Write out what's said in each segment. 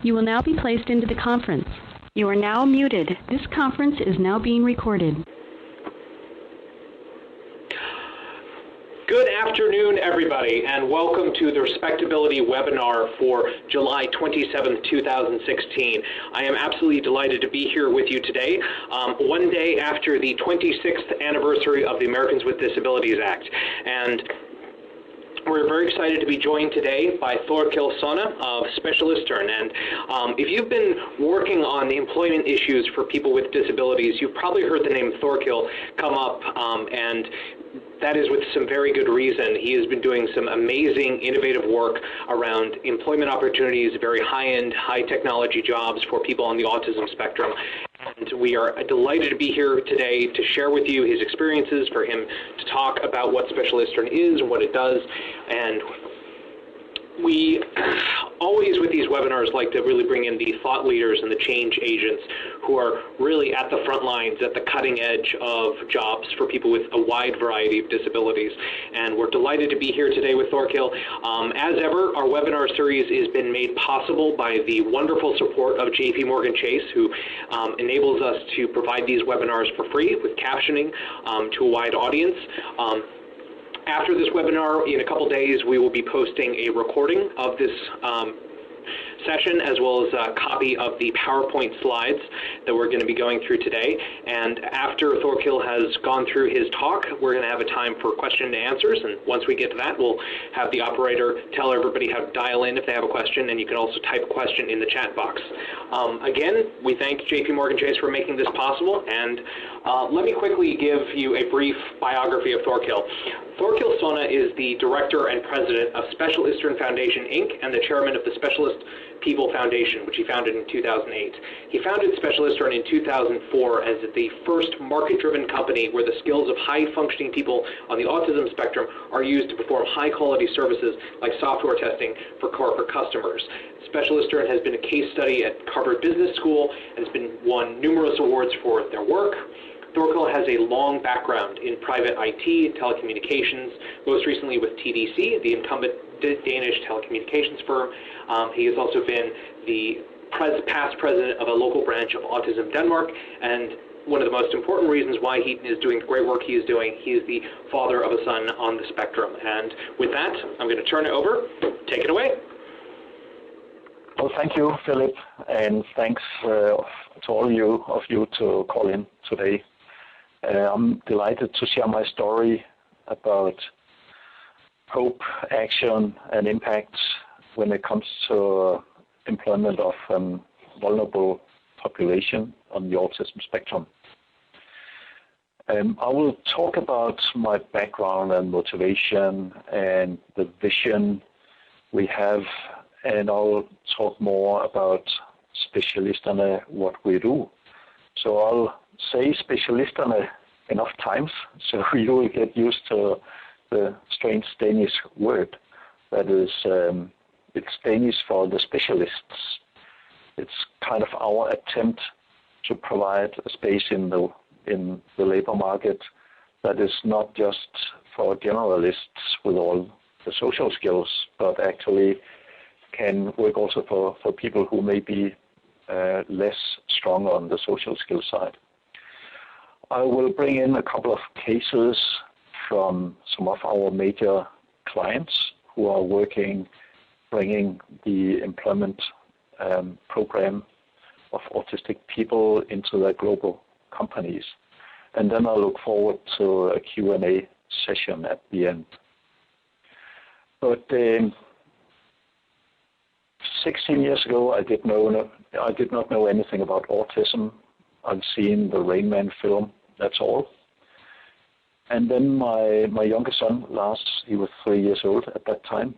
You will now be placed into the conference. You are now muted. This conference is now being recorded. Good afternoon, everybody, and welcome to the Respectability webinar for July 27th, 2016. I am absolutely delighted to be here with you today, one day after the 26th anniversary of the Americans with Disabilities Act. And we're very excited to be joined today by Thorkil Sonne of Specialisterne. And if you've been working on the employment issues for people with disabilities, you've probably heard the name Thorkil come up, and that is with some very good reason. He has been doing some amazing, innovative work around employment opportunities, very high-end, high-technology jobs for people on the autism spectrum. And we are delighted to be here today to share with you his experiences, for him to talk about what Specialisterne is and what it does. And we always, with these webinars, like to really bring in the thought leaders and the change agents who are really at the front lines, at the cutting edge of jobs for people with a wide variety of disabilities. And we're delighted to be here today with Thorkil. As ever, our webinar series has been made possible by the wonderful support of JPMorgan Chase, who enables us to provide these webinars for free with captioning to a wide audience. After this webinar, in a couple days, we will be posting a recording of this session, as well as a copy of the PowerPoint slides that we're going to be going through today. And after Thorkil has gone through his talk, we're going to have a time for question and answers. And once we get to that, we'll have the operator tell everybody how to dial in if they have a question, and you can also type a question in the chat box. Again, we thank JPMorgan Chase for making this possible. And let me quickly give you a brief biography of Thorkil. Thorkil Sonne is the Director and President of Specialisterne Foundation, Inc., and the Chairman of the Specialist People Foundation, which he founded in 2008. He founded Specialisterne in 2004 as the first market-driven company where the skills of high-functioning people on the autism spectrum are used to perform high-quality services like software testing for corporate customers. Specialisterne has been a case study at Harvard Business School and has been won numerous awards for their work. Thorkil has a long background in private IT, telecommunications, most recently with TDC, the incumbent Danish telecommunications firm. He has also been the past president of a local branch of Autism Denmark, and one of the most important reasons why he is doing the great work he is doing, he is the father of a son on the spectrum. And with that, I'm going to turn it over. Take it away. Well, thank you, Philip, and thanks to all of you to call in today. I'm delighted to share my story about hope, action, and impact when it comes to employment of vulnerable population on the autism spectrum. I will talk about my background and motivation and the vision we have, and I'll talk more about Specialisterne, what we do. So I'll say Specialisterne enough times so you will get used to the strange Danish word. That is, it's Danish for the specialists. It's kind of our attempt to provide a space in the labor market that is not just for generalists with all the social skills, but actually can work also for people who may be less strong on the social skill side. I will bring in a couple of cases from some of our major clients who are bringing the employment program of autistic people into their global companies. And then I look forward to a Q&A session at the end. But 16 years ago, I did not know anything about autism. I've seen the Rain Man film, that's all. And then my youngest son, Lars, he was 3 years old at that time.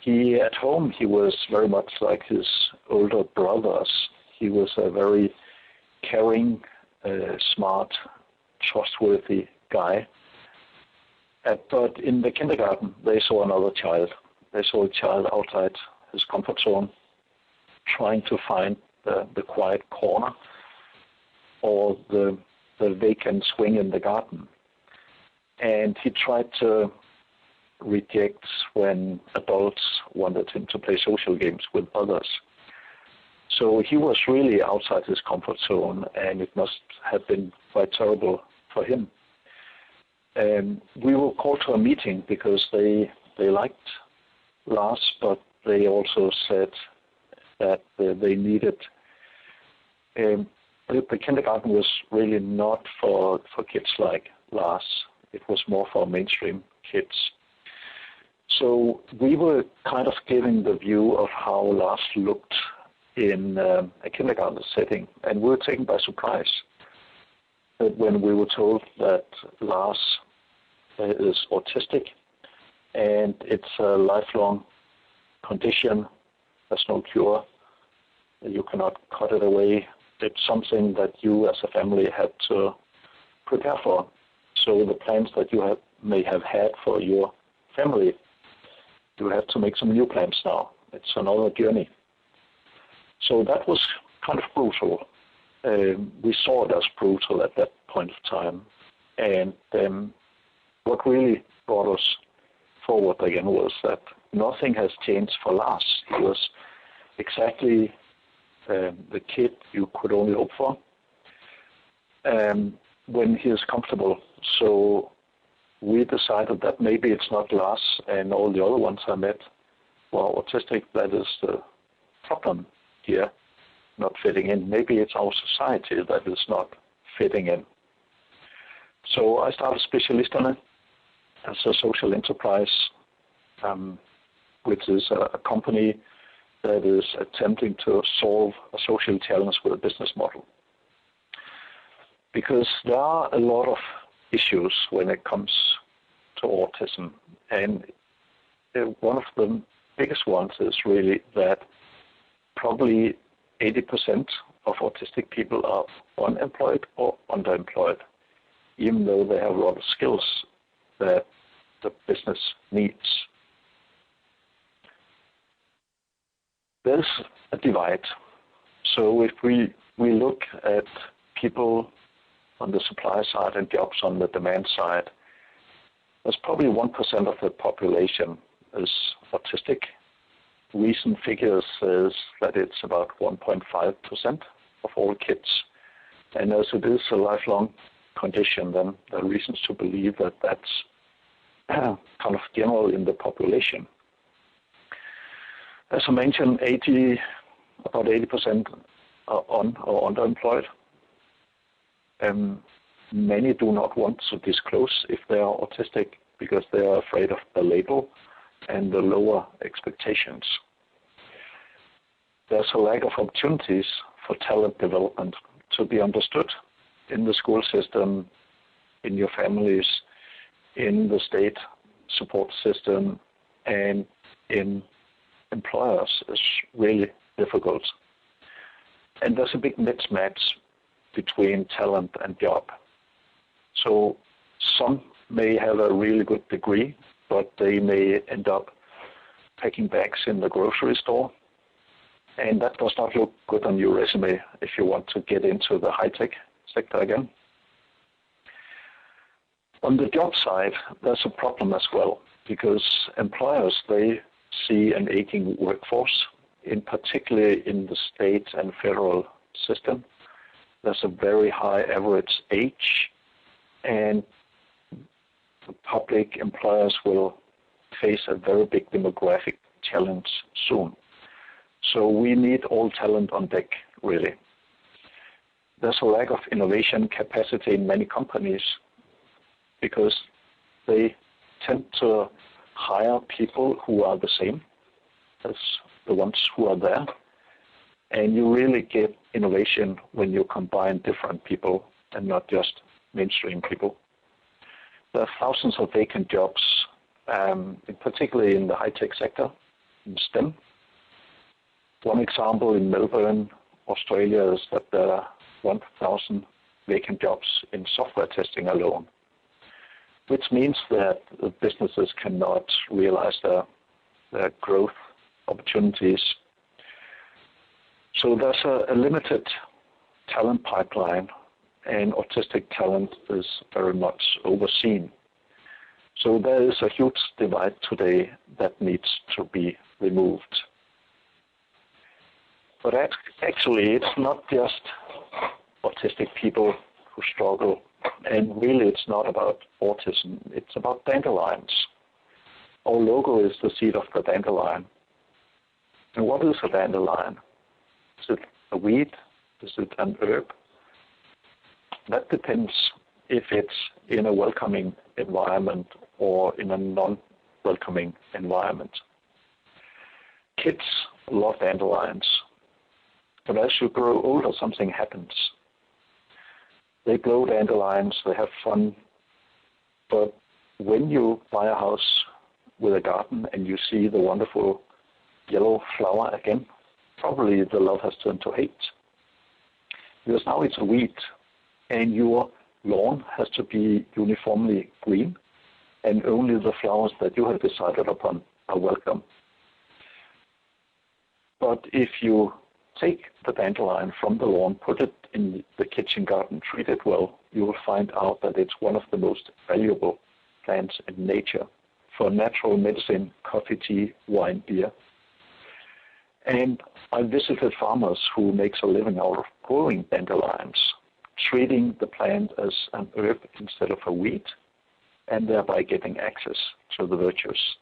At home, he was very much like his older brothers. He was a very caring, smart, trustworthy guy. But in the kindergarten, they saw another child. They saw a child outside his comfort zone, trying to find the quiet corner or the vacant swing in the garden. And he tried to reject when adults wanted him to play social games with others. So he was really outside his comfort zone, and it must have been quite terrible for him. We were called to a meeting because they liked Lars, but they also said that they needed the kindergarten was really not for kids like Lars. It was more for mainstream kids. So we were kind of giving the view of how Lars looked in a kindergarten setting, and we were taken by surprise when we were told that Lars is autistic, and it's a lifelong condition. There's no cure. You cannot cut it away. It's something that you as a family had to prepare for. So the plans that you may have had for your family, you have to make some new plans now. It's another journey. So that was kind of brutal. We saw it as brutal at that point of time. And what really brought us forward again was that nothing has changed for Lars. He was exactly the kid you could only hope for when he is comfortable. So we decided that maybe it's not Lars and all the other ones I met were autistic. That is the problem here, not fitting in. Maybe it's our society that is not fitting in. So I started Specialisterne as a social enterprise, which is a company that is attempting to solve a social challenge with a business model. Because there are a lot of issues when it comes to autism, and one of the biggest ones is really that probably 80% of autistic people are unemployed or underemployed, even though they have a lot of skills that the business needs. There's a divide. So if we look at people on the supply side and jobs on the demand side, there's probably 1% of the population is autistic. Recent figures says that it's about 1.5% of all kids. And as it is a lifelong condition, then there are reasons to believe that that's kind of general in the population. As I mentioned, about 80% are on or underemployed. Many do not want to disclose if they are autistic because they are afraid of the label and the lower expectations. There's a lack of opportunities for talent development to be understood in the school system, in your families, in the state support system, and in employers is really difficult. And there's a big mismatch between talent and job. So some may have a really good degree, but they may end up packing bags in the grocery store. And that does not look good on your resume if you want to get into the high-tech sector again. On the job side, there's a problem as well, because employers, they see an aging workforce, in particular in the state and federal system. There's a very high average age, and the public employers will face a very big demographic challenge soon. So we need all talent on deck, really. There's a lack of innovation capacity in many companies because they tend to hire people who are the same as the ones who are there. And you really get innovation when you combine different people and not just mainstream people. There are thousands of vacant jobs, particularly in the high-tech sector, in STEM. One example in Melbourne, Australia, is that there are 1,000 vacant jobs in software testing alone, which means that the businesses cannot realize their growth opportunities. So there's a limited talent pipeline, and autistic talent is very much overseen. So there is a huge divide today that needs to be removed. But actually, it's not just autistic people who struggle, and really it's not about autism, it's about dandelions. Our logo is the seed of the dandelion. And what is a dandelion? Is it a weed? Is it an herb? That depends if it's in a welcoming environment or in a non-welcoming environment. Kids love dandelions, but as you grow older, something happens. They grow dandelions, they have fun, but when you buy a house with a garden and you see the wonderful yellow flower again, probably the love has turned to hate. Because now it's a weed, and your lawn has to be uniformly green, and only the flowers that you have decided upon are welcome. But if you take the dandelion from the lawn, put it in the kitchen garden, treat it well, you will find out that it's one of the most valuable plants in nature for natural medicine, coffee, tea, wine, beer. And I visited farmers who makes a living out of growing dandelions, treating the plant as an herb instead of a weed, and thereby getting access to the virtues.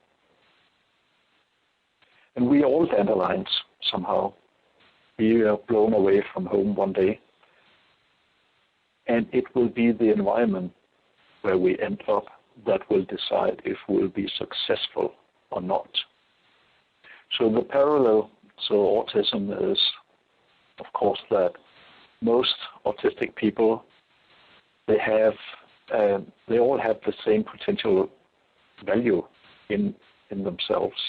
And we are all dandelions somehow. We are blown away from home one day, and it will be the environment where we end up that will decide if we'll be successful or not. So the parallel to autism is, of course, that most autistic people, they all have the same potential value in themselves,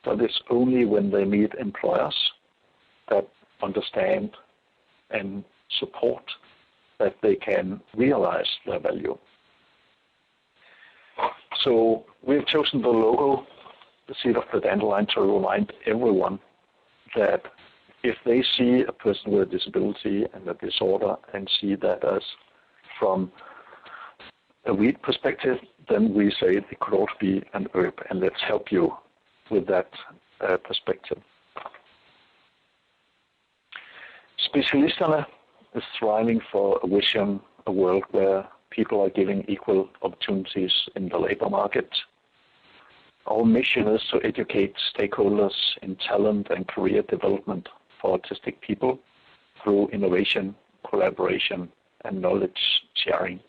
but it's only when they meet employers that understand and support that they can realize their value. So we've chosen the logo, the seed of the dandelion, to remind everyone that if they see a person with a disability and a disorder and see that as from a weed perspective, then we say it could also be an herb, and let's help you with that perspective. Specialisterne is striving for a vision, a world where people are given equal opportunities in the labor market. Our mission is to educate stakeholders in talent and career development for autistic people through innovation, collaboration, and knowledge sharing.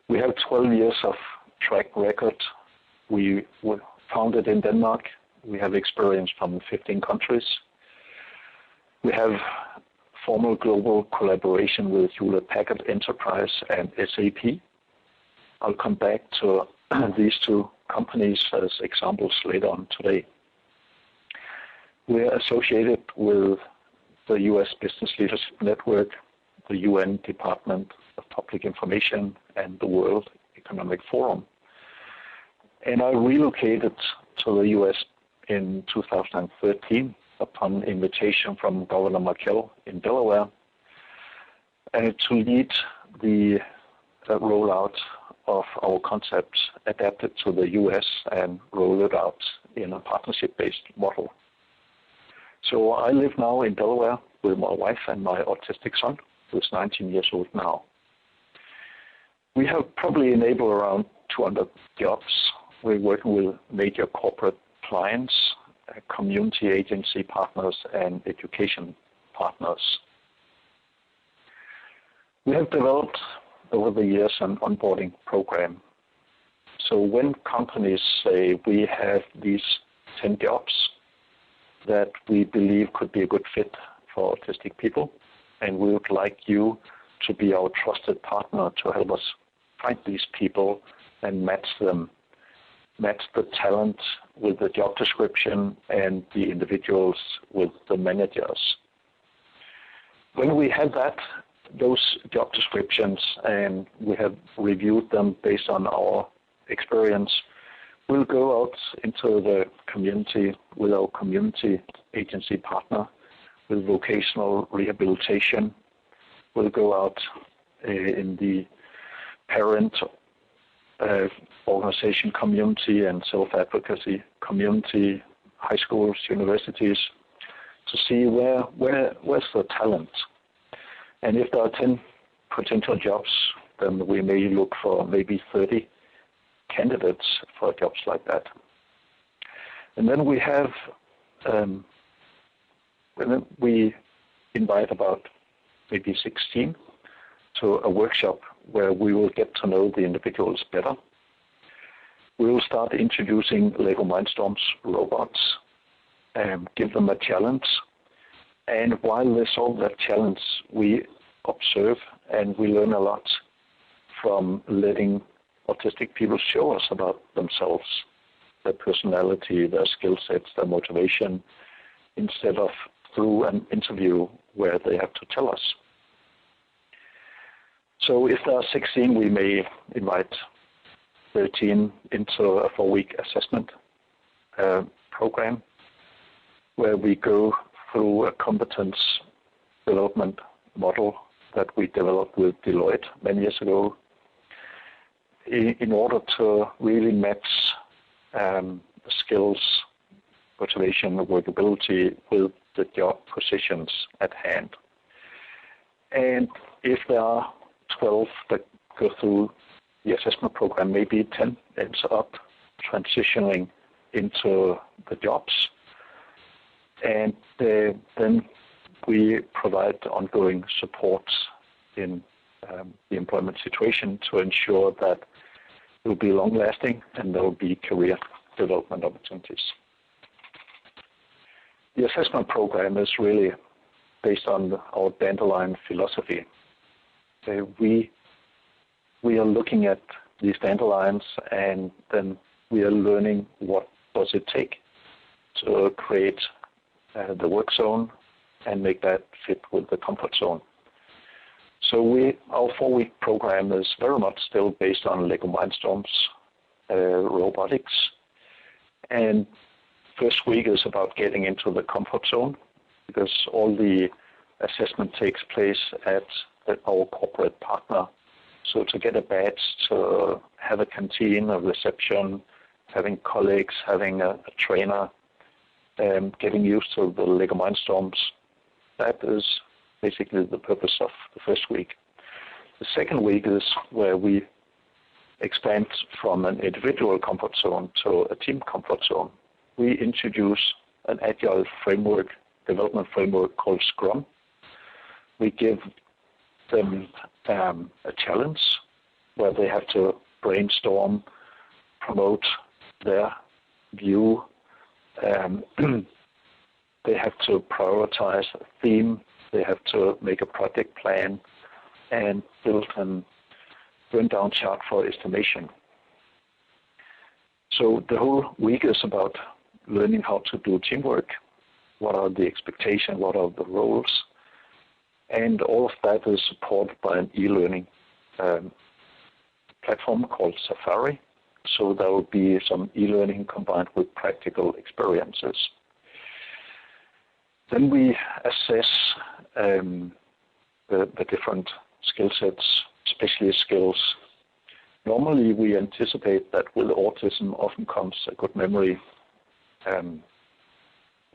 We have 12 years of track record. We were founded in Denmark. We have experience from 15 countries. We have formal global collaboration with Hewlett-Packard Enterprise and SAP. I'll come back to these two companies as examples later on today. We're associated with the U.S. Business Leadership Network, the UN Department of Public Information, and the World Economic Forum. And I relocated to the U.S. in 2013 upon invitation from Governor Markell in Delaware to lead the rollout of our concepts adapted to the U.S. and roll it out in a partnership-based model. So I live now in Delaware with my wife and my autistic son, who's 19 years old now. We have probably enabled around 200 jobs. We're working with major corporate clients, community agency partners, and education partners. We have developed over the years an onboarding program. So when companies say we have these 10 jobs that we believe could be a good fit for autistic people, and we would like you to be our trusted partner to help us find these people and match them, match the talent with the job description and the individuals with the managers. When we have those job descriptions and we have reviewed them based on our experience, we'll go out into the community with our community agency partner with vocational rehabilitation. We'll go out in the parent organization community and self-advocacy community, high schools, universities, to see where's the talent. And if there are 10 potential jobs, then we may look for maybe 30 candidates for jobs like that. And then we have, we invite about maybe 16 to a workshop where we will get to know the individuals better. We will start introducing Lego Mindstorms robots and give them a challenge. And while they solve that challenge, we observe and we learn a lot from letting autistic people show us about themselves, their personality, their skill sets, their motivation, instead of through an interview where they have to tell us. So if there are 16, we may invite 13 into a 4-week assessment program where we go through a competence development model that we developed with Deloitte many years ago in order to really match skills, motivation, workability with the job positions at hand. And if there are 12 that go through the assessment program, maybe 10 ends up transitioning into the jobs. And then we provide ongoing support in the employment situation to ensure that it will be long-lasting and there will be career development opportunities. The assessment program is really based on our dandelion philosophy. We are looking at these dandelions and then we are learning what does it take to create the work zone and make that fit with the comfort zone. So our 4-week program is very much still based on Lego Mindstorms robotics. And first week is about getting into the comfort zone because all the assessment takes place at our corporate partner. So to get a badge, to have a canteen, a reception, having colleagues, having a trainer, getting used to the Lego Mindstorms, that is basically the purpose of the first week. The second week is where we expand from an individual comfort zone to a team comfort zone. We introduce an agile framework, development framework called Scrum. We give them a challenge where they have to brainstorm, promote their view. They have to prioritize a theme. They have to make a project plan and build a burn-down chart for estimation. So the whole week is about learning how to do teamwork, what are the expectations, what are the roles, and all of that is supported by an e-learning platform called Safari. So there will be some e-learning combined with practical experiences. Then we assess the different skill sets, specialist skills. Normally we anticipate that with autism often comes a good memory, the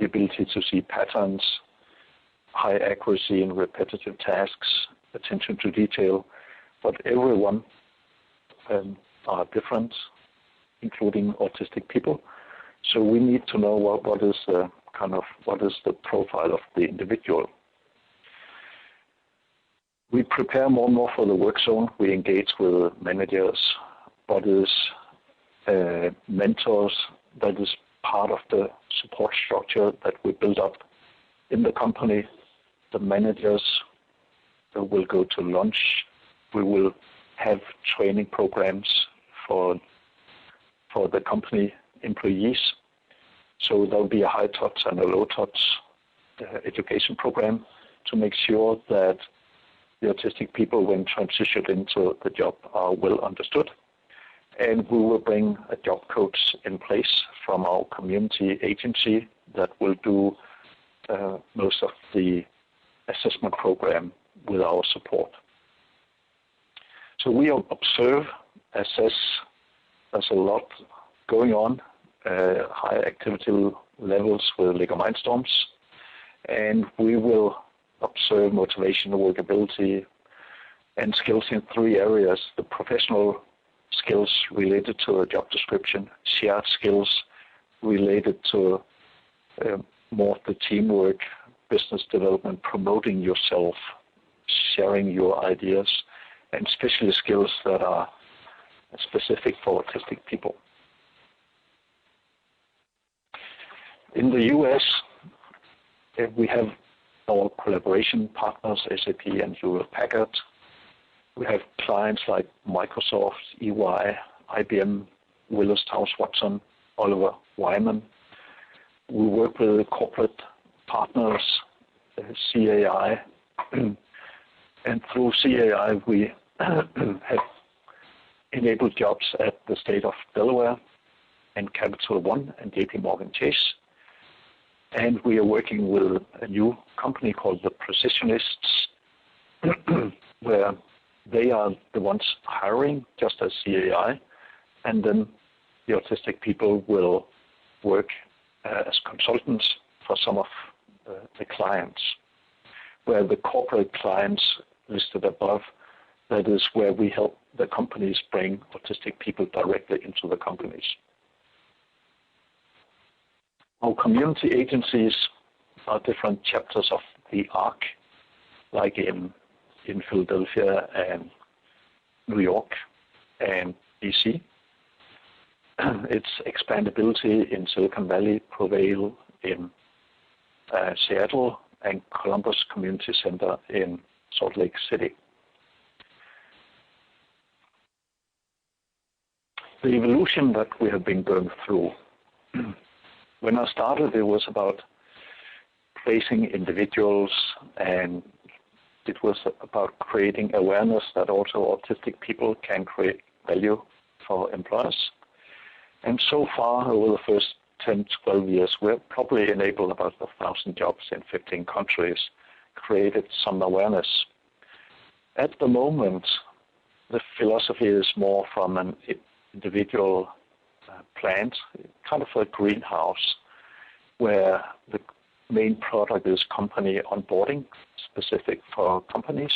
ability to see patterns, high accuracy in repetitive tasks, attention to detail, but everyone are different, including autistic people. So we need to know what is the profile of the individual. We prepare more and more for the work zone. We engage with managers, bodies, mentors. That is part of the support structure that we build up in the company. The managers will go to lunch. We will have training programs for the company employees. So there will be a high touch and a low touch education program to make sure that the autistic people, when transitioned into the job, are well understood. And we will bring a job coach in place from our community agency that will do most of the assessment program with our support. So we observe, assess, there's a lot going on, high activity levels with Lego Mindstorms, and we will observe motivation, workability, and skills in 3 areas: the professional skills related to a job description, shared skills related to more of the teamwork, business development, promoting yourself, sharing your ideas, and specialist skills that are specific for autistic people. In the US, we have our collaboration partners, SAP and Hewlett-Packard. We have clients like Microsoft, EY, IBM, Willis Towers Watson, Oliver Wyman. We work with corporate partners, CAI, and through CAI we have enabled jobs at the state of Delaware and Capital One and JP Morgan Chase. And we are working with a new company called the Precisionists, where they are the ones hiring, just as CAI, and then the autistic people will work as consultants for some of the clients. Where the corporate clients listed above, that is where we help the companies bring autistic people directly into the companies. Our community agencies are different chapters of the ARC, like in Philadelphia and New York and DC. It's Expandability in Silicon Valley, Prevail in Seattle, and Columbus Community Center in Salt Lake City. The evolution that we have been going through. When I started, it was about placing individuals, and it was about creating awareness that also autistic people can create value for employers. And so far, over the first 10 to 12 years, we've probably enabled about 1,000 jobs in 15 countries, created some awareness. At the moment, the philosophy is more from an individual plant, kind of a greenhouse, where the main product is company onboarding, specific for companies.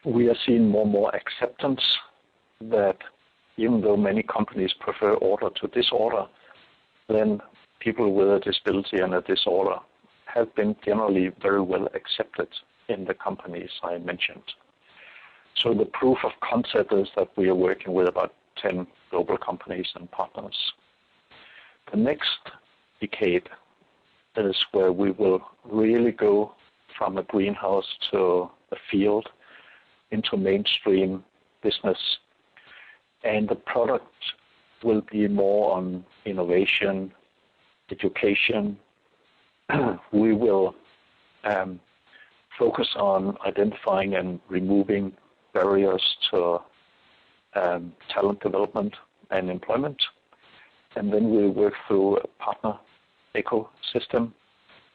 We are seeing more and more acceptance that even though many companies prefer order to disorder, then people with a disability and a disorder have been generally very well accepted in the companies I mentioned. So the proof of concept is that we are working with about 10 global companies and partners. The next decade is where we will really go from a greenhouse to a field into mainstream business. And the product will be more on innovation, education. We will focus on identifying and removing barriers to talent development and employment. And then we'll work through a partner ecosystem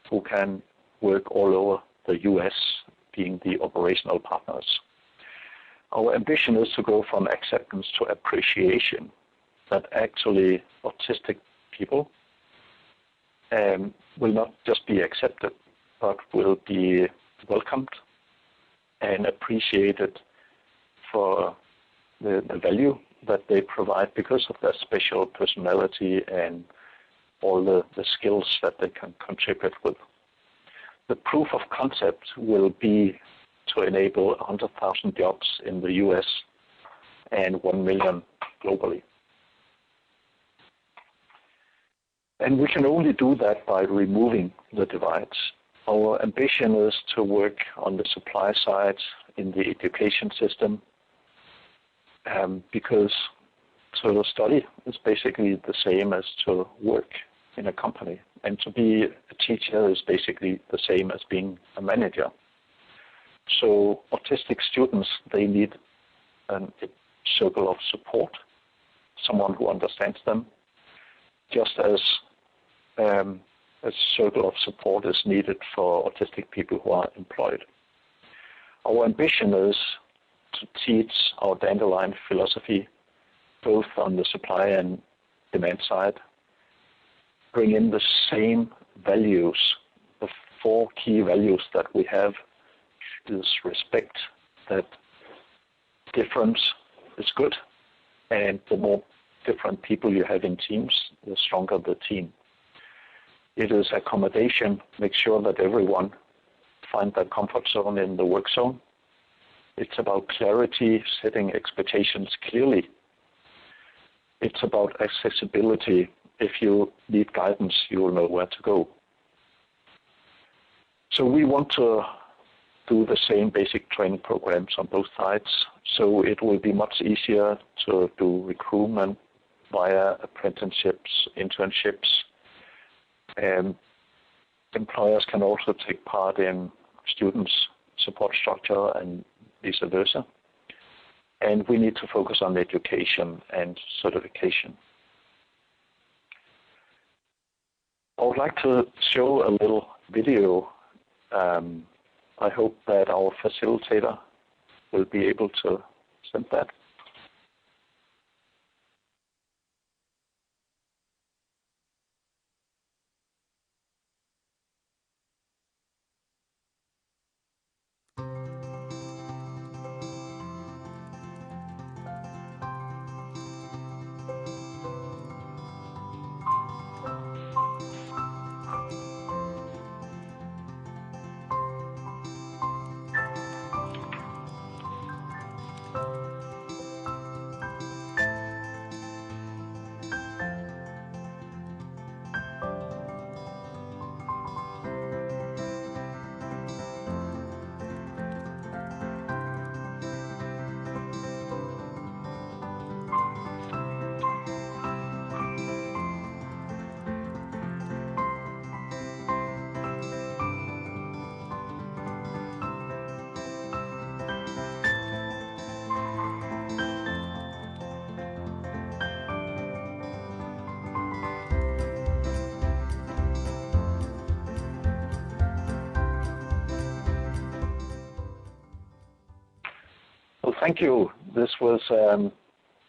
who can work all over the US, being the operational partners. Our ambition is to go from acceptance to appreciation, that actually autistic people will not just be accepted, but will be welcomed and appreciated for the value that they provide because of their special personality and all the skills that they can contribute with. The proof of concept will be to enable 100,000 jobs in the US and 1 million globally. And we can only do that by removing the divides. Our ambition is to work on the supply side in the education system, because to study is basically the same as to work in a company. And to be a teacher is basically the same as being a manager. So autistic students, they need a circle of support, someone who understands them, just as a circle of support is needed for autistic people who are employed. Our ambition is to teach our dandelion philosophy both on the supply and demand side, bring in the same values. The 4 key values that we have is respect, that difference is good, and the more different people you have in teams, the stronger the team. It is accommodation, make sure that everyone find their comfort zone in the work zone. It's about clarity, setting expectations clearly. It's about accessibility. If you need guidance, you will know where to go. So we want to do the same basic training programs on both sides, so it will be much easier to do recruitment via apprenticeships, internships. Employers can also take part in students' support structure and vice versa. And we need to focus on education and certification. I would like to show a little video. I hope that our facilitator will be able to send that. Well, thank you. This was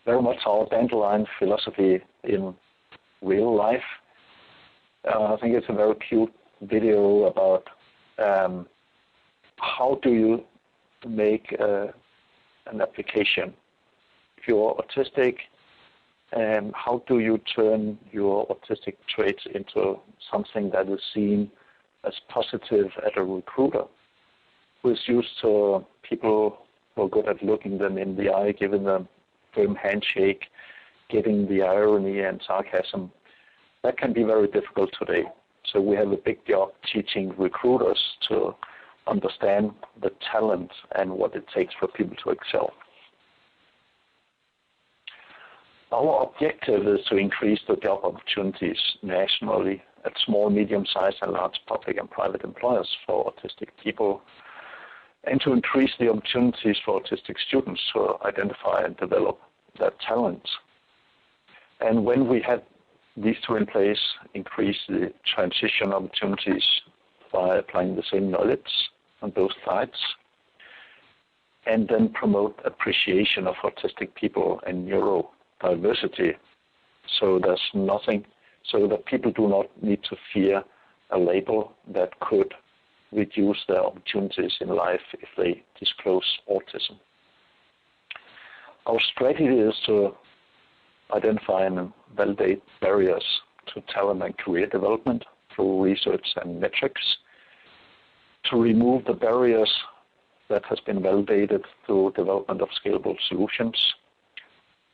very much our dandelion philosophy in real life. I think it's a very cute video about how do you make an application. If you're autistic, how do you turn your autistic traits into something that is seen as positive at a recruiter who is used to people who are good at looking them in the eye, giving them firm handshake, getting the irony and sarcasm. That can be very difficult today. So we have a big job teaching recruiters to understand the talent and what it takes for people to excel. Our objective is to increase the job opportunities nationally at small, medium-sized, and large public and private employers for autistic people, and to increase the opportunities for autistic students to identify and develop their talents. And when we have these two in place, increase the transition opportunities by applying the same knowledge on both sides, and then promote appreciation of autistic people and neurodiversity. So there's nothing, so that people do not need to fear a label that could reduce their opportunities in life if they disclose autism. Our strategy is to identify and validate barriers to talent and career development through research and metrics, to remove the barriers that has been validated through development of scalable solutions,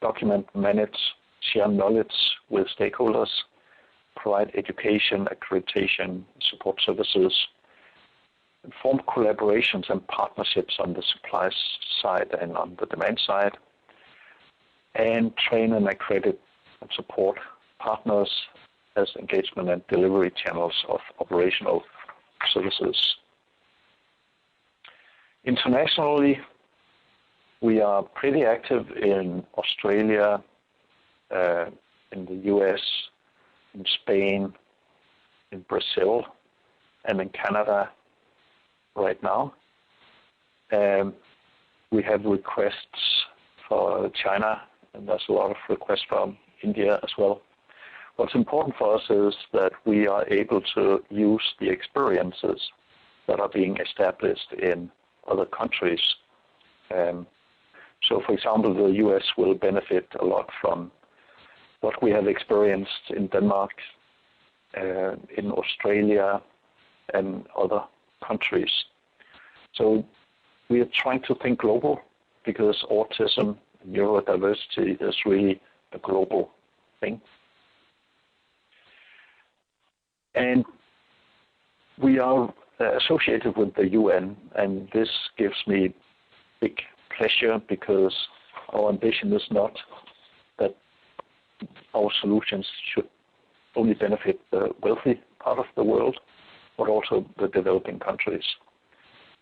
document, manage, share knowledge with stakeholders, provide education, accreditation, support services, form collaborations and partnerships on the supply side and on the demand side, and train and accredit and support partners as engagement and delivery channels of operational services. Internationally, we are pretty active in Australia, in the US, in Spain, in Brazil, and in Canada right now. We have requests for China, and there's a lot of requests from India as well. What's important for us is that we are able to use the experiences that are being established in other countries. So, for example, the US will benefit a lot from what we have experienced in Denmark, in Australia, and other countries. So we are trying to think global because autism and neurodiversity is really a global thing. And we are associated with the UN, and this gives me big pleasure because our ambition is not that our solutions should only benefit the wealthy part of the world, but also the developing countries.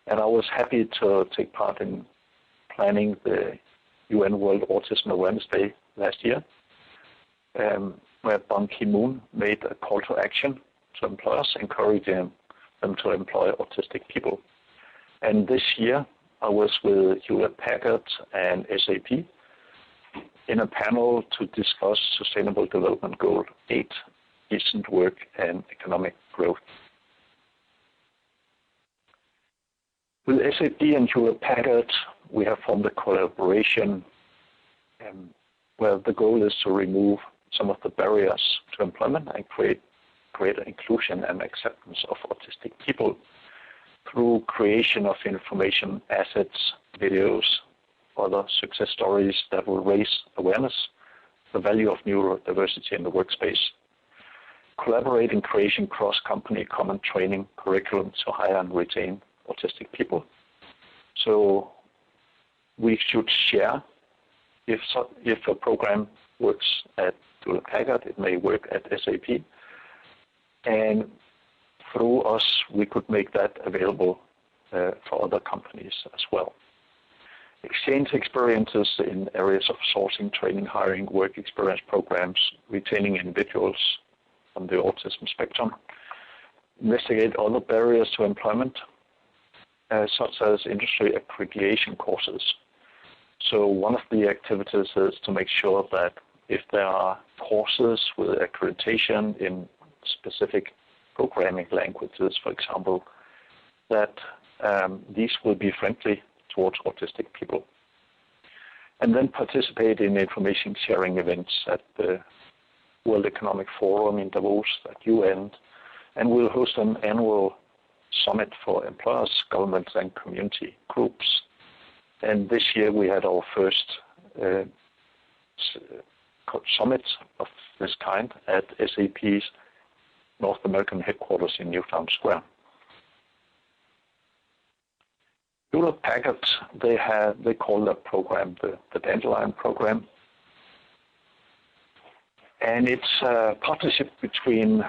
And I was happy to take part in planning the UN World Autism Awareness Day last year, where Ban Ki-moon made a call to action to employers, encouraging them to employ autistic people. And this year, I was with Hewlett-Packard and SAP in a panel to discuss Sustainable Development Goal 8, decent work and economic growth. With SAP and Hewlett-Packard, we have formed a collaboration where the goal is to remove some of the barriers to employment and create greater inclusion and acceptance of autistic people through creation of information assets, videos, other success stories that will raise awareness, the value of neurodiversity in the workspace, collaborate in creation cross-company common training curriculum to hire and retain autistic people. So we should share. If a program works at Hewlett-Packard, it may work at SAP. And through us, we could make that available for other companies as well. Exchange experiences in areas of sourcing, training, hiring, work experience programs, retaining individuals on the autism spectrum, investigate other barriers to employment, such as industry accreditation courses. So one of the activities is to make sure that if there are courses with accreditation in specific programming languages, for example, that these will be friendly towards autistic people. And then participate in information sharing events at the World Economic Forum in Davos at UN, and we'll host an annual summit for employers, governments, and community groups. And this year we had our first summit of this kind at SAP's North American headquarters in Newtown Square. Hewlett-Packard, they call that program the Dandelion program. And it's a partnership between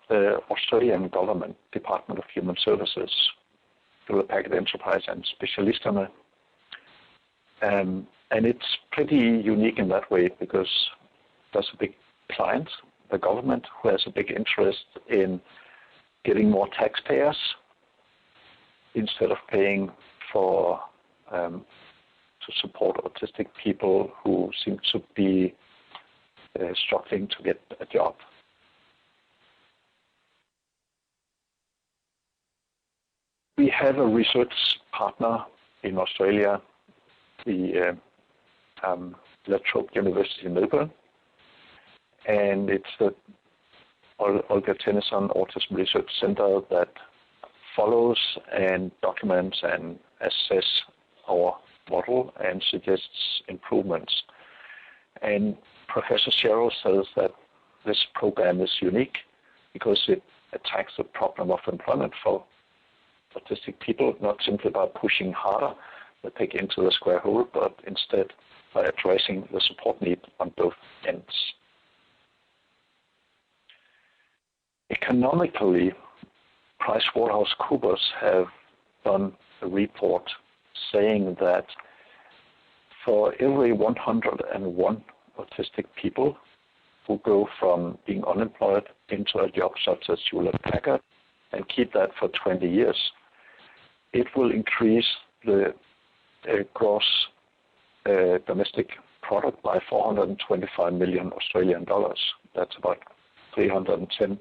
the Australian government, Department of Human Services, Hewlett-Packard Enterprise and Specialisterne. And it's pretty unique in that way because there's a big client, the government, who has a big interest in getting more taxpayers instead of paying for to support autistic people who seem to be struggling to get a job. We have a research partner in Australia, the La Trobe University in Melbourne, and it's the Olga Tennyson Autism Research Center that follows and documents and assess our model and suggests improvements. And Professor Sherrill says that this program is unique because it attacks the problem of employment for autistic people, not simply by pushing harder the pig into the square hole, but instead by addressing the support need on both ends. Economically, PricewaterhouseCoopers have done a report saying that for every 101 autistic people who go from being unemployed into a job such as Hewlett-Packard and keep that for 20 years, it will increase the gross domestic product by 425 million Australian dollars. That's about $310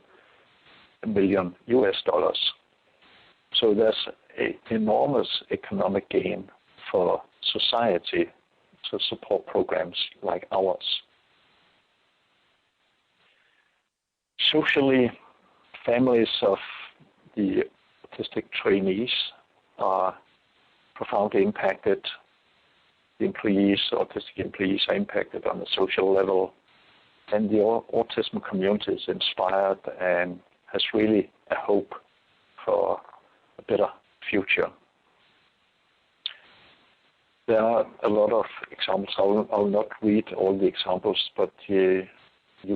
million US. So there's an enormous economic gain for society to support programs like ours. Socially, families of the autistic trainees are profoundly impacted. The employees, autistic employees, are impacted on the social level, and the autism community is inspired and has really a hope for a better future. There are a lot of examples. I'll not read all the examples, but you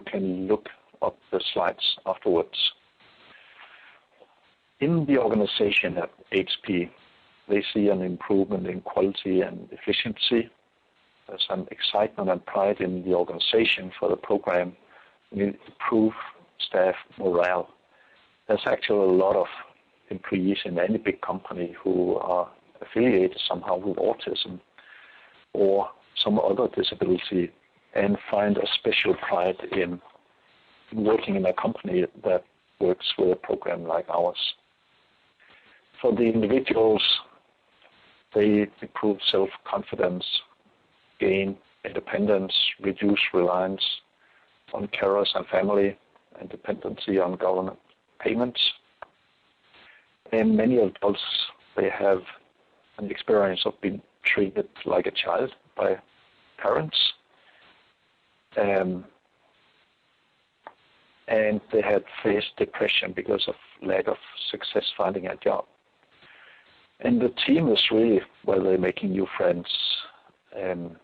can look up the slides afterwards. In the organization at HP, they see an improvement in quality and efficiency. There's some excitement and pride in the organization for the program. We improve staff morale. There's actually a lot of employees in any big company who are affiliated somehow with autism or some other disability and find a special pride in working in a company that works with a program like ours. For the individuals, they improve self-confidence, gain independence, reduce reliance on carers and family, and dependency on government payments. And many adults, they have an experience of being treated like a child by parents. And they had faced depression because of lack of success finding a job. And the team is really where they're making new friends and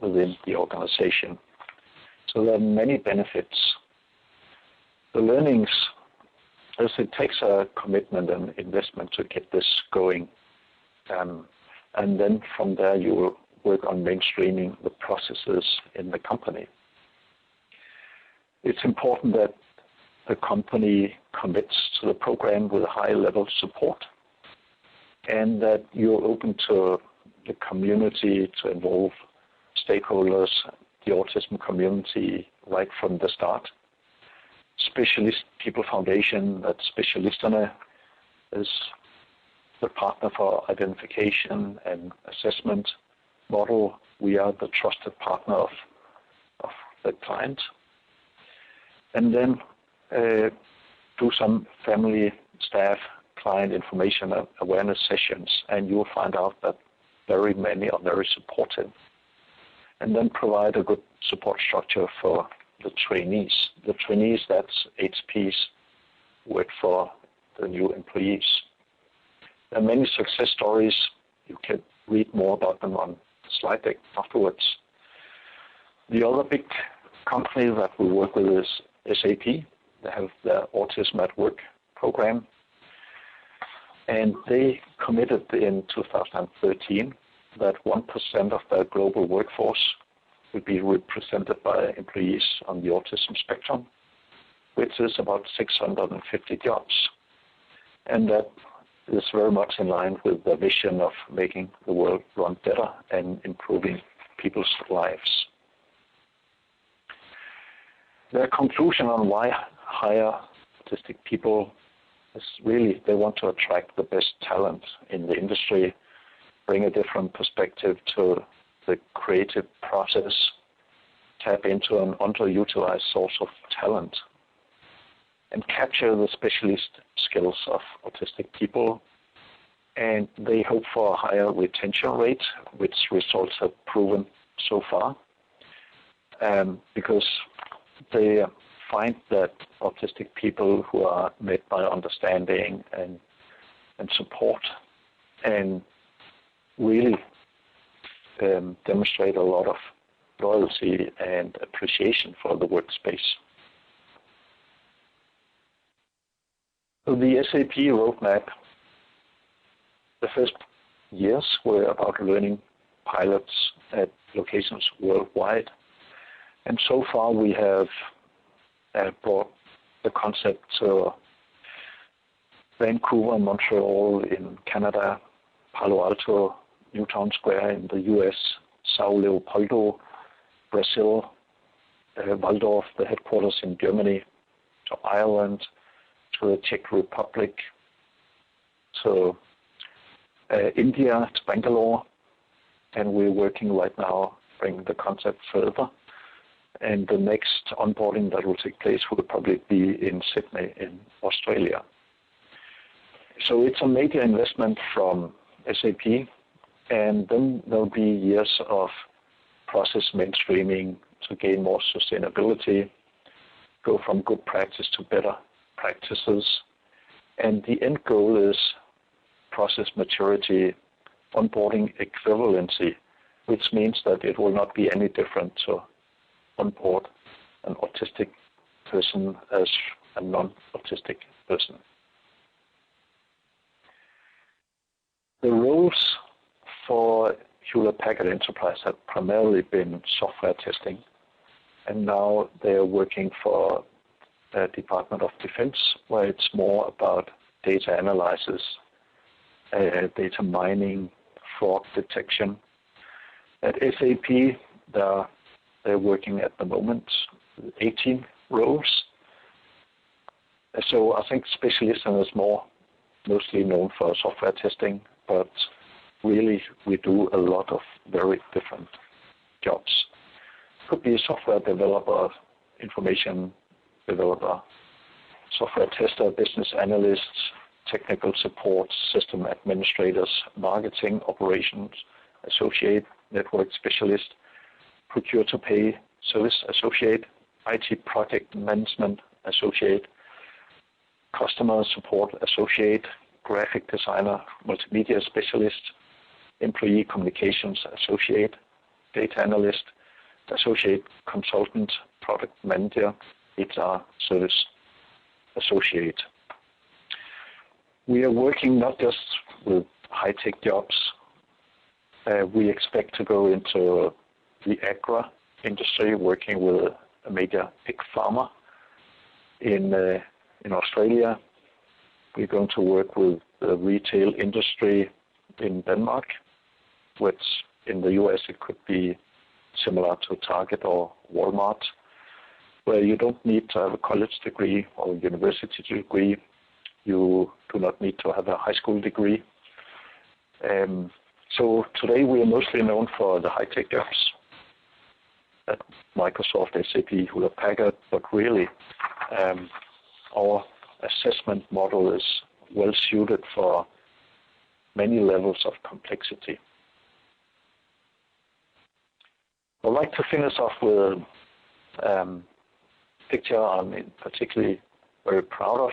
within the organization. So there are many benefits. The learnings, as it takes a commitment and investment to get this going. And then from there you will work on mainstreaming the processes in the company. It's important that the company commits to the program with a high level of support, and that you're open to the community, to involve stakeholders, the autism community right from the start. Specialist People Foundation, that Specialisterne, is the partner for identification and assessment model. We are the trusted partner of the client. And then do some family, staff, client information awareness sessions, and you'll find out that very many are very supportive. And then provide a good support structure for the trainees. The trainees, that's HP's work for the new employees. There are many success stories. You can read more about them on the slide deck afterwards. The other big company that we work with is SAP. They have the Autism at Work program. And they committed in 2013 that 1% of their global workforce would be represented by employees on the autism spectrum, which is about 650 jobs. And that is very much in line with the vision of making the world run better and improving people's lives. Their conclusion on why hire autistic people is really they want to attract the best talent in the industry, bring a different perspective to the creative process, tap into an underutilized source of talent, and capture the specialist skills of autistic people. And they hope for a higher retention rate, which results have proven so far, because they find that autistic people who are met by understanding and support and really demonstrate a lot of loyalty and appreciation for the workspace. So the SAP roadmap, the first years were about learning pilots at locations worldwide. And so far we have brought the concept to Vancouver, Montreal in Canada, Palo Alto, Newtown Square in the US, Sao Leopoldo, Brazil, Waldorf, the headquarters in Germany, to Ireland, to the Czech Republic, to India, to Bangalore, and we're working right now bring the concept further. And the next onboarding that will take place will probably be in Sydney in Australia. So it's a major investment from SAP, and then there'll be years of process mainstreaming to gain more sustainability, go from good practice to better practices. And the end goal is process maturity, onboarding equivalency, which means that it will not be any different to onboard an autistic person as a non-autistic person. The roles for Hewlett-Packard Enterprise have primarily been software testing, and now they're working for the Department of Defense, where it's more about data analysis, data mining, fraud detection. At SAP, they're working at the moment with 18 roles. So I think Specialisterne is mostly known for software testing, but really we do a lot of very different jobs. Could be a software developer, information developer, software tester, business analysts, technical support, system administrators, marketing, operations, associate, network specialist, procure to pay, service associate, IT project management associate, customer support associate, graphic designer, multimedia specialist, employee communications associate, data analyst, associate consultant, product manager, HR service associate. We are working not just with high-tech jobs. We expect to go into the agri industry, working with a major pig farmer in Australia. We're going to work with the retail industry in Denmark, which in the US it could be similar to Target or Walmart, where you don't need to have a college degree or university degree. You do not need to have a high school degree. So today we are mostly known for the high-tech jobs at Microsoft, SAP, Hewlett-Packard, but really our assessment model is well suited for many levels of complexity. I'd like to finish off with a picture I'm particularly very proud of.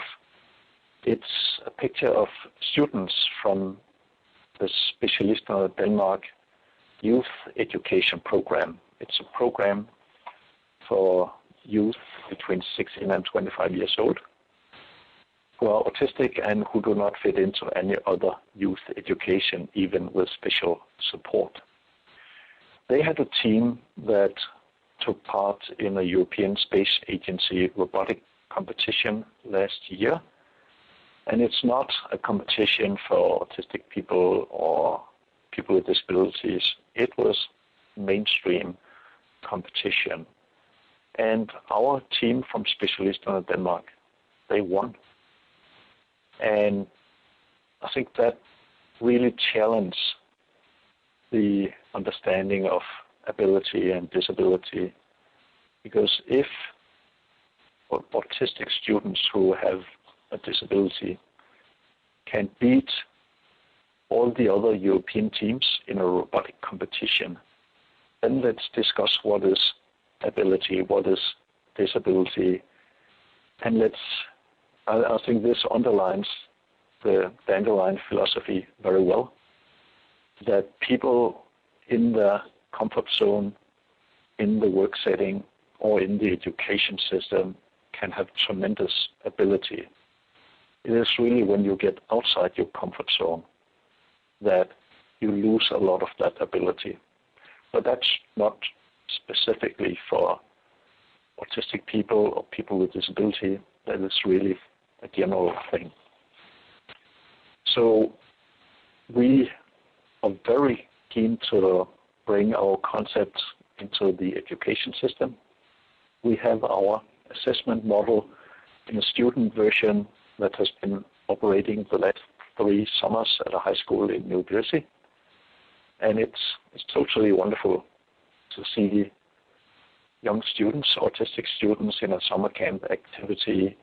It's a picture of students from the Specialisterne Denmark Youth Education Program. It's a program for youth between 16 and 25 years old who are autistic and who do not fit into any other youth education, even with special support. They had a team that took part in a European Space Agency robotic competition last year. And it's not a competition for autistic people or people with disabilities. It was mainstream competition. And our team from Specialisterne Denmark, they won. And I think that really challenged the understanding of ability and disability. Because if autistic students who have a disability can beat all the other European teams in a robotic competition, then let's discuss what is ability, what is disability, and I think this underlines the Dandelion philosophy very well, that people in the comfort zone, in the work setting, or in the education system can have tremendous ability. It is really when you get outside your comfort zone that you lose a lot of that ability. But that's not specifically for autistic people or people with disability. That is really a general thing. So we are very keen to bring our concepts into the education system. we have our assessment model in a student version that has been operating the last 3 summers at a high school in New Jersey. And it's totally wonderful to see young students, autistic students in a summer camp activity,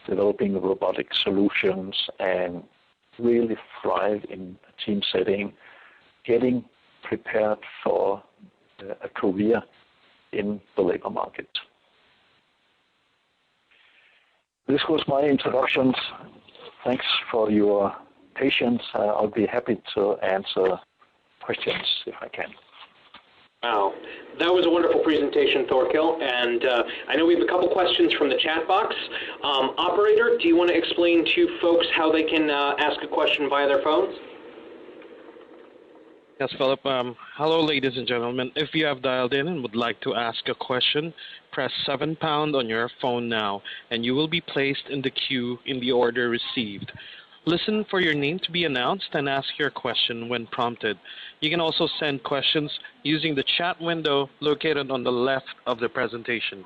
developing robotic solutions and really thrive in a team setting, getting prepared for a career in the labor market. This was my introduction. Thanks for your patience. I'll be happy to answer questions if I can. Wow, that was a wonderful presentation, Thorkil, and I know we have a couple questions from the chat box. Operator, do you want to explain to folks how they can ask a question via their phones? Yes, Philip. Hello, ladies and gentlemen. If you have dialed in and would like to ask a question, press 7# on your phone now, and you will be placed in the queue in the order received. Listen for your name to be announced and ask your question when prompted. You can also send questions using the chat window located on the left of the presentation.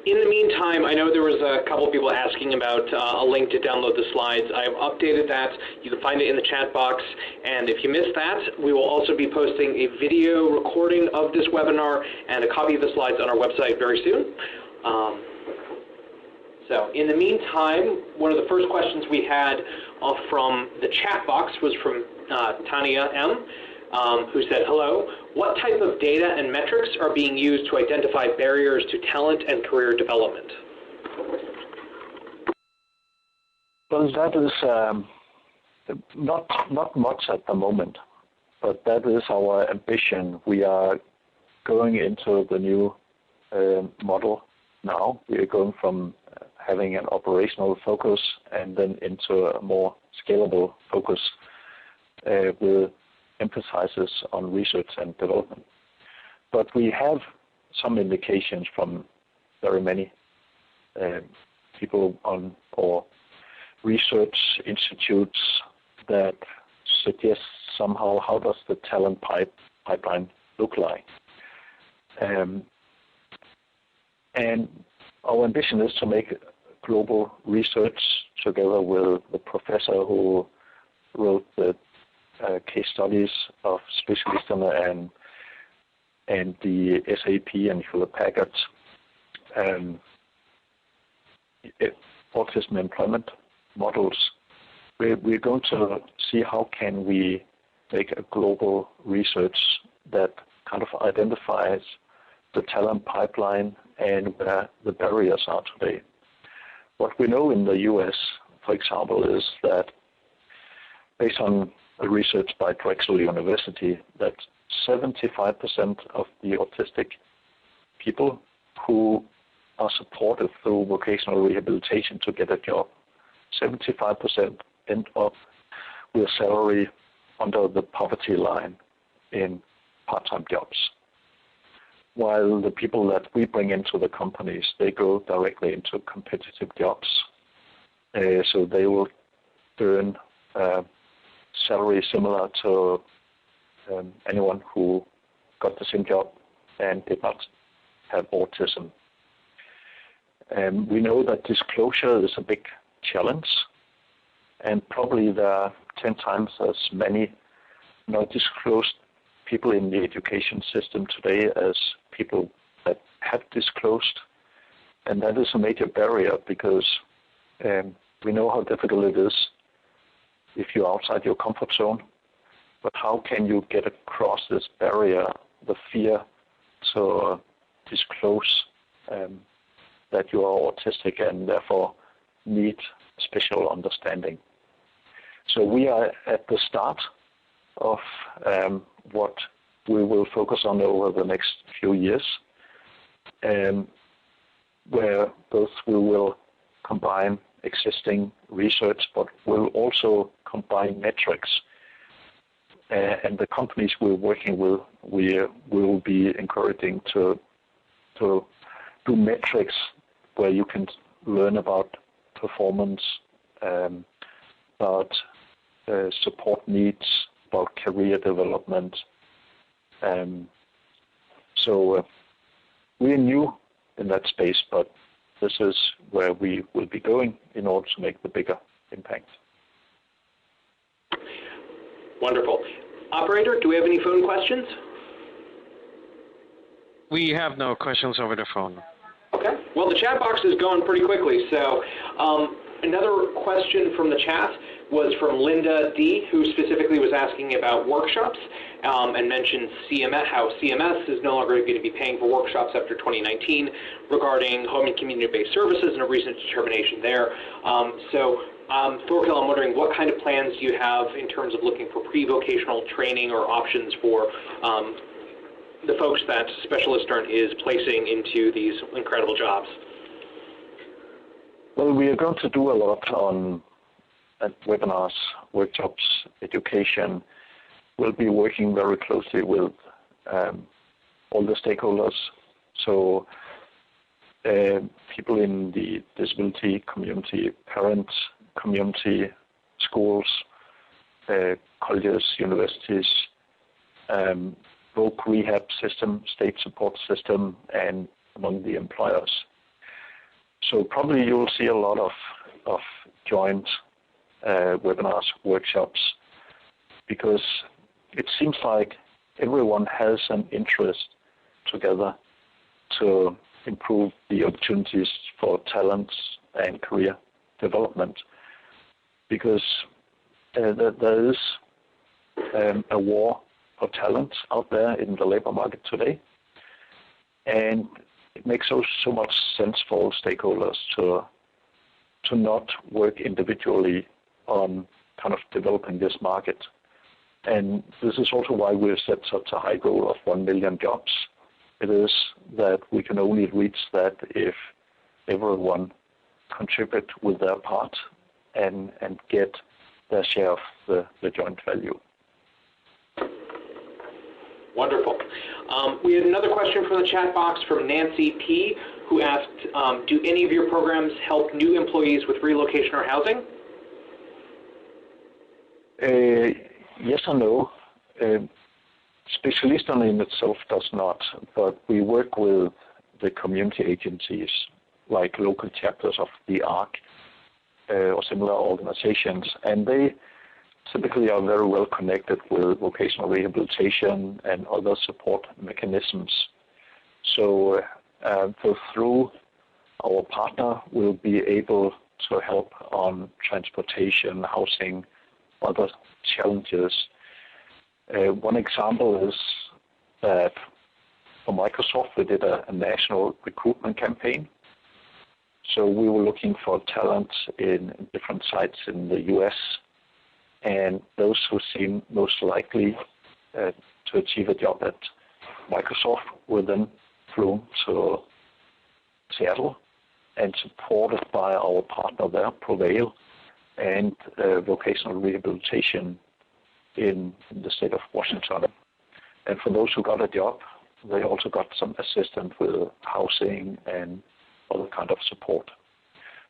In the meantime, I know there was a couple of people asking about a link to download the slides. I have updated that. You can find it in the chat box. And if you missed that, we will also be posting a video recording of this webinar and a copy of the slides on our website very soon. So in the meantime, one of the first questions we had from the chat box was from Tania M., who said, hello, what type of data and metrics are being used to identify barriers to talent and career development? Well, that is not much at the moment, but that is our ambition. We are going into the new model now. We are going from having an operational focus and then into a more scalable focus with emphasizes on research and development. But we have some indications from very many people on or research institutes that suggest somehow how does the talent pipeline look like. And our ambition is to make global research together with the professor who wrote the case studies of Specialisterne and the SAP and Hewlett-Packard autism employment models. We're going to see how can we make a global research that kind of identifies the talent pipeline and where the barriers are today. What we know in the US, for example, is that based on a research by Drexel University, that 75% of the autistic people who are supported through vocational rehabilitation to get a job, 75% end up with a salary under the poverty line in part-time jobs. While the people that we bring into the companies, they go directly into competitive jobs. So they will earn salary similar to anyone who got the same job and did not have autism. We know that disclosure is a big challenge, and probably there are 10 times as many not disclosed people in the education system today as people that have disclosed. And that is a major barrier because we know how difficult it is if you're outside your comfort zone. But how can you get across this barrier, the fear to disclose that you are autistic and therefore need special understanding? So we are at the start of what we will focus on over the next few years, where both we will combine existing research, but we'll also combine metrics. And the companies we're working with, we will be encouraging to do metrics where you can learn about performance, about support needs, about career development. So we're new in that space, but this is where we will be going in order to make the bigger impact. Wonderful. Operator, do we have any phone questions? We have no questions over the phone. Okay. Well, the chat box is going pretty quickly. So another question from the chat was from Linda D., who specifically was asking about workshops and mentioned CMS, how CMS is no longer going to be paying for workshops after 2019 regarding home and community-based services and a recent determination there. Thorkil, I'm wondering what kind of plans do you have in terms of looking for pre-vocational training or options for the folks that Specialisterne is placing into these incredible jobs? Well, we are going to do a lot on webinars, workshops, education. We'll be working very closely with all the stakeholders. So people in the disability community, parents, community, schools, colleges, universities, voc rehab system, state support system, and among the employers. So probably you'll see a lot of joint webinars, workshops, because it seems like everyone has an interest together to improve the opportunities for talents and career development, because there is a war for talent out there in the labor market today, and it makes so much sense for all stakeholders to not work individually on kind of developing this market. And this is also why we've set such a high goal of 1 million jobs. It is that we can only reach that if everyone contribute with their part and get their share of the joint value. Wonderful. We had another question from the chat box from Nancy P., who asked, do any of your programs help new employees with relocation or housing? Yes and no. Specialisterne in itself does not, but we work with the community agencies like local chapters of the ARC or similar organizations, and they typically are very well connected with vocational rehabilitation and other support mechanisms. So through our partner, we'll be able to help on transportation, housing, other challenges. One example is that for Microsoft, we did a national recruitment campaign. So we were looking for talent in different sites in the US, and those who seemed most likely to achieve a job at Microsoft were then flown to Seattle and supported by our partner there, Prevail, and vocational rehabilitation in the state of Washington. And for those who got a job, they also got some assistance with housing and other kind of support.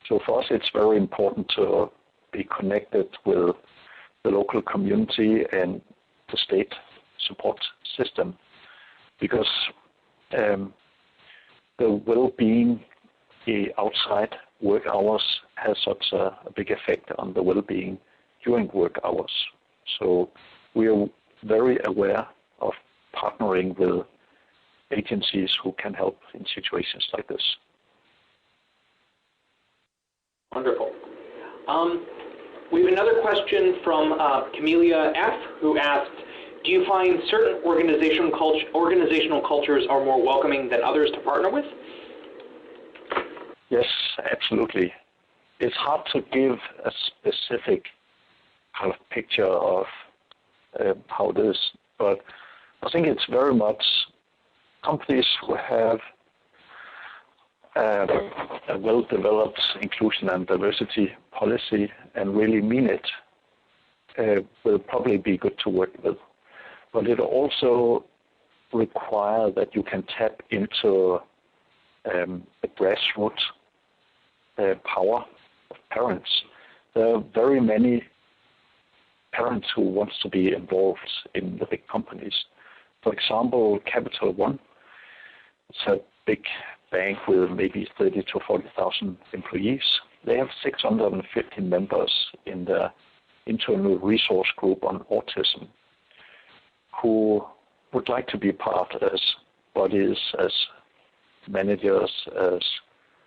So for us, it's very important to be connected with the local community and the state support system, because the well-being outside work hours has such a big effect on the well-being during work hours. So we are very aware of partnering with agencies who can help in situations like this. Wonderful. We have another question from Camellia F., who asked, do you find certain organizational cultures are more welcoming than others to partner with? Yes, absolutely. It's hard to give a specific kind of picture of how it is, but I think it's very much companies who have a well-developed inclusion and diversity policy and really mean it will probably be good to work with. But it also requires that you can tap into the grassroots power of parents. There are very many parents who want to be involved in the big companies. For example, Capital One, it's a big bank with maybe 30 to 40,000 employees. They have 650 members in the internal resource group on autism who would like to be part as buddies, as managers, as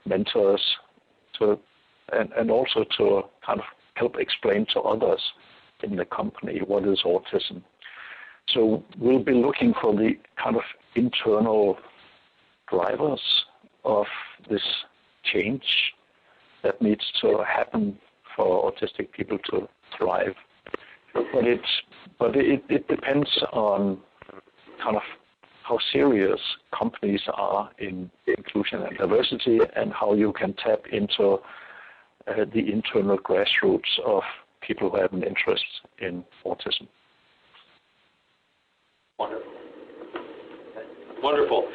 mentors, and also to kind of help explain to others in the company what is autism. So we'll be looking for the kind of internal drivers of this change that needs to happen for autistic people to thrive. But it depends on kind of how serious companies are in inclusion and diversity, and how you can tap into the internal grassroots of people who have an interest in autism. Wonderful. Wonderful.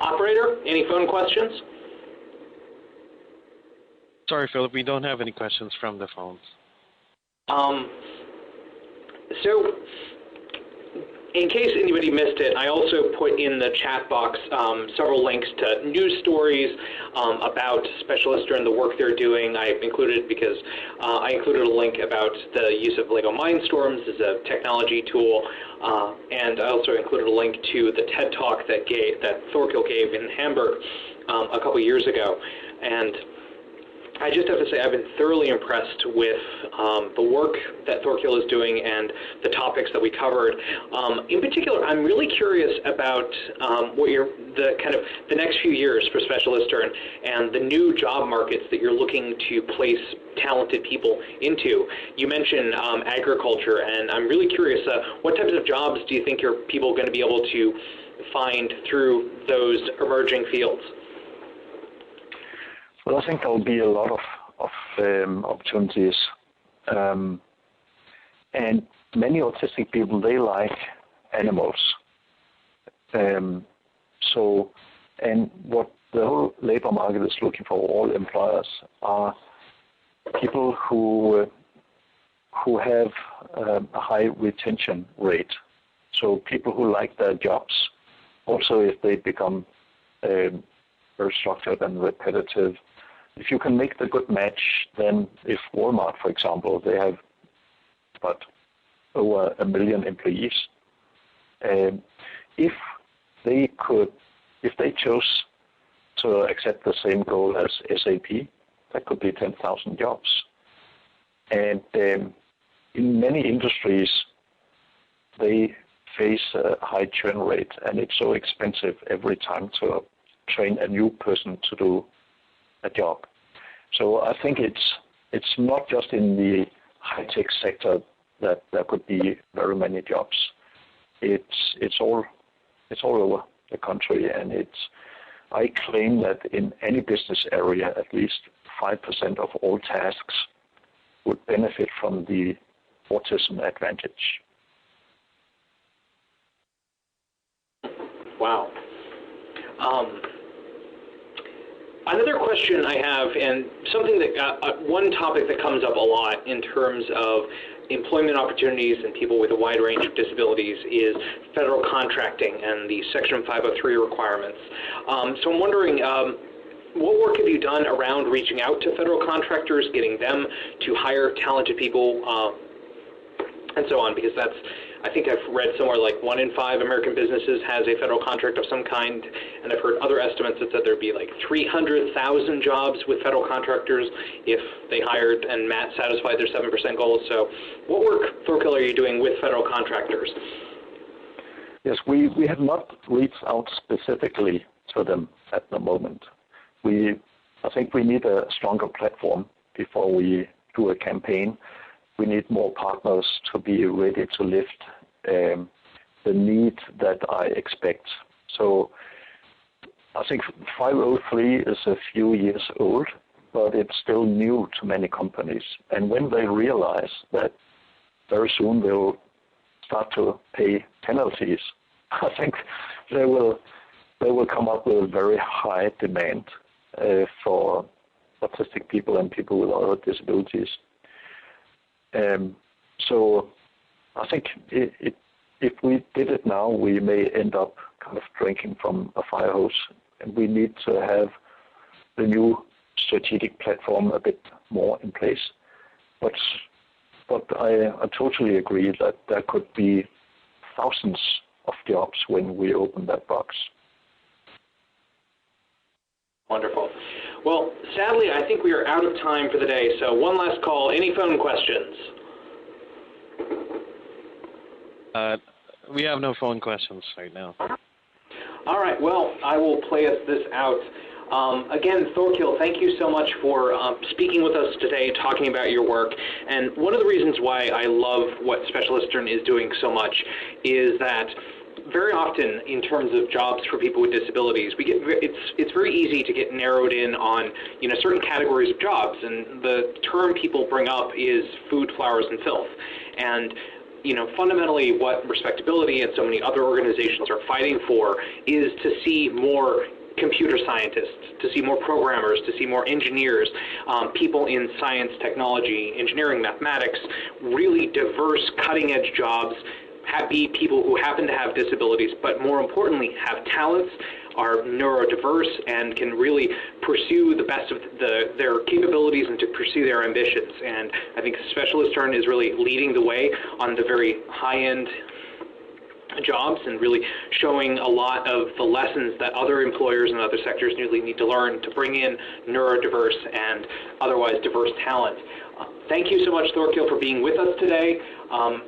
Operator, any phone questions? Sorry, Philip, we don't have any questions from the phones. So, in case anybody missed it, I also put in the chat box several links to news stories about Specialisterne and the work they're doing. I included because I included a link about the use of Lego Mindstorms as a technology tool, and I also included a link to the TED Talk that Thorkil gave in Hamburg a couple years ago. And I just have to say I've been thoroughly impressed with the work that Thorkil is doing and the topics that we covered. In particular, I'm really curious about what the next few years for Specialisterne and the new job markets that you're looking to place talented people into. You mentioned agriculture, and I'm really curious, what types of jobs do you think your people are going to be able to find through those emerging fields? Well, I think there will be a lot of opportunities, and many autistic people, they like animals. And what the whole labor market is looking for, all employers, are people who have a high retention rate. So people who like their jobs, also if they become very structured and repetitive. If you can make the good match, then if Walmart, for example, they have about over 1 million employees, if they chose to accept the same goal as SAP, that could be 10,000 jobs. And in many industries, they face a high churn rate, and it's so expensive every time to train a new person to do a job. So I think it's not just in the high-tech sector that there could be very many jobs. It's all over the country, and I claim that in any business area, at least 5% of all tasks would benefit from the autism advantage. Wow. Another question I have, and something that one topic that comes up a lot in terms of employment opportunities and people with a wide range of disabilities, is federal contracting and the Section 503 requirements. So I'm wondering, what work have you done around reaching out to federal contractors, getting them to hire talented people, and so on? Because I think I've read somewhere like 1 in 5 American businesses has a federal contract of some kind, and I've heard other estimates that said there'd be like 300,000 jobs with federal contractors if they hired and satisfied their 7% goals. So what work, Thorkil, are you doing with federal contractors? Yes, we have not reached out specifically to them at the moment. I think we need a stronger platform before we do a campaign. We need more partners to be ready to lift the need that I expect. So I think 503 is a few years old, but it's still new to many companies. And when they realize that very soon they'll start to pay penalties, I think they will come up with a very high demand for autistic people and people with other disabilities. So I think if we did it now, we may end up kind of drinking from a fire hose, and we need to have the new strategic platform a bit more in place. But I totally agree that there could be thousands of jobs when we open that box. Wonderful. Well, sadly, I think we are out of time for the day, so one last call. Any phone questions? We have no phone questions right now. All right, well, I will play us this out. Again, Thorkil, thank you so much for speaking with us today, talking about your work. And one of the reasons why I love what Specialisterne is doing so much is that very often, in terms of jobs for people with disabilities, it's very easy to get narrowed in on certain categories of jobs, and the term people bring up is food, flowers, and filth. And fundamentally, what Respectability and so many other organizations are fighting for is to see more computer scientists, to see more programmers, to see more engineers, people in science, technology, engineering, mathematics, really diverse, cutting-edge jobs, be people who happen to have disabilities, but more importantly, have talents, are neurodiverse, and can really pursue the best of their capabilities and to pursue their ambitions. And I think Specialisterne is really leading the way on the very high-end jobs and really showing a lot of the lessons that other employers and other sectors really need to learn to bring in neurodiverse and otherwise diverse talent. Thank you so much, Thorkil, for being with us today.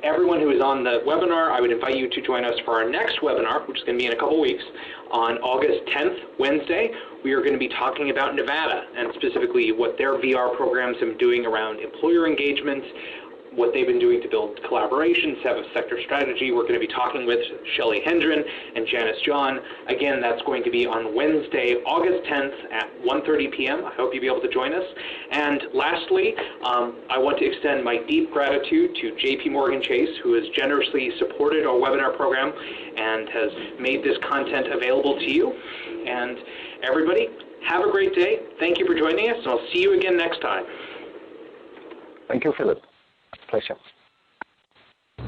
Everyone who is on the webinar, I would invite you to join us for our next webinar, which is going to be in a couple weeks, on August 10th, Wednesday. We are going to be talking about Nevada and specifically what their VR programs have been doing around employer engagement, what they've been doing to build collaboration, to have a sector strategy. We're going to be talking with Shelley Hendren and Janice John. Again, that's going to be on Wednesday, August 10th at 1:30 p.m. I hope you'll be able to join us. And lastly, I want to extend my deep gratitude to JP Morgan Chase, who has generously supported our webinar program and has made this content available to you. And everybody, have a great day. Thank you for joining us, and I'll see you again next time. Thank you, Philip. Pleasure.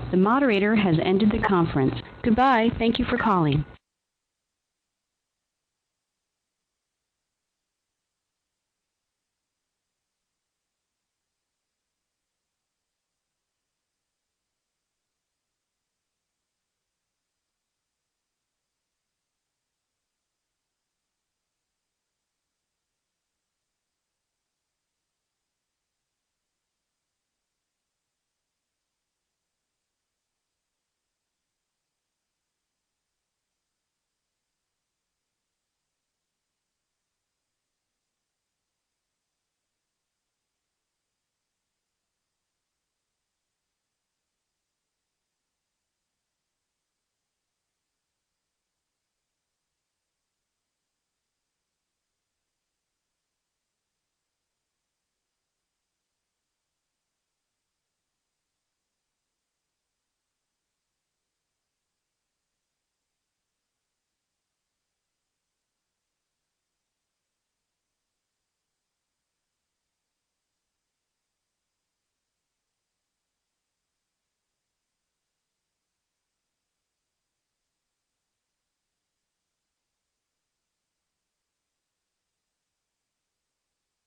The moderator has ended the conference. Goodbye. Thank you for calling.